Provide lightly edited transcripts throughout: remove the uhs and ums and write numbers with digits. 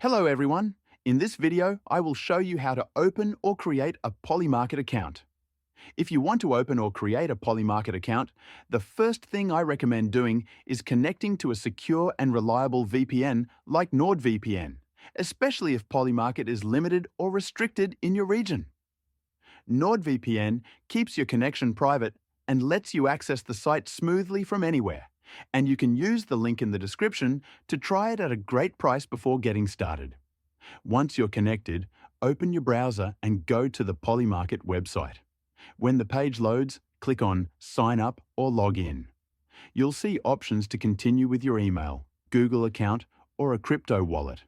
Hello everyone. In this video, I will show you how to open or create a Polymarket account. If you want to open or create a Polymarket account, the first thing I recommend doing is connecting to a secure and reliable VPN like NordVPN, especially if Polymarket is limited or restricted in your region. NordVPN keeps your connection private and lets you access the site smoothly from anywhere. And you can use the link in the description to try it at a great price before getting started. Once you're connected, open your browser and go to the Polymarket website. When the page loads, click on Sign Up or Log In. You'll see options to continue with your email, Google account, or a crypto wallet.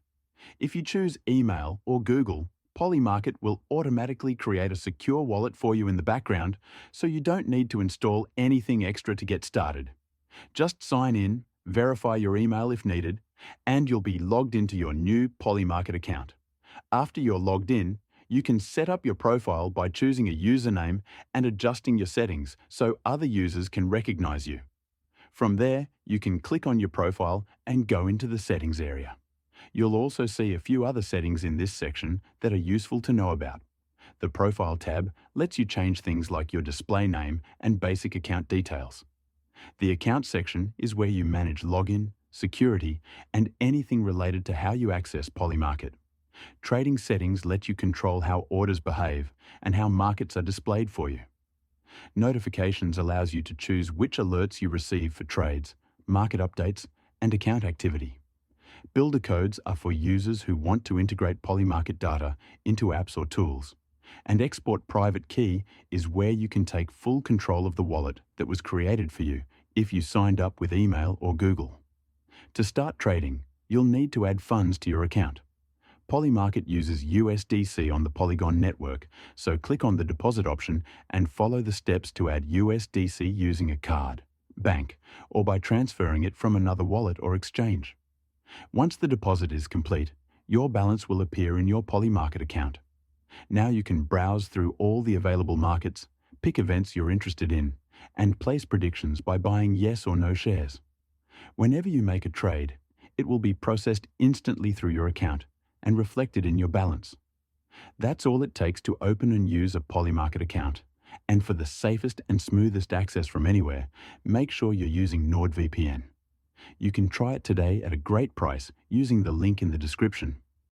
If you choose email or Google, Polymarket will automatically create a secure wallet for you in the background, so you don't need to install anything extra to get started. Just sign in, verify your email if needed, and you'll be logged into your new Polymarket account. After you're logged in, you can set up your profile by choosing a username and adjusting your settings so other users can recognize you. From there, you can click on your profile and go into the settings area. You'll also see a few other settings in this section that are useful to know about. The Profile tab lets you change things like your display name and basic account details. The Account section is where you manage login, security, and anything related to how you access Polymarket. Trading settings let you control how orders behave and how markets are displayed for you. Notifications allows you to choose which alerts you receive for trades, market updates, and account activity. Builder codes are for users who want to integrate Polymarket data into apps or tools. And Export Private Key is where you can take full control of the wallet that was created for you if you signed up with email or Google. To start trading, you'll need to add funds to your account. Polymarket uses USDC on the Polygon network, so click on the deposit option and follow the steps to add USDC using a card, bank, or by transferring it from another wallet or exchange. Once the deposit is complete, your balance will appear in your Polymarket account. Now you can browse through all the available markets, pick events you're interested in, and place predictions by buying yes or no shares. Whenever you make a trade, it will be processed instantly through your account and reflected in your balance. That's all it takes to open and use a Polymarket account. And for the safest and smoothest access from anywhere, make sure you're using NordVPN. You can try it today at a great price using the link in the description.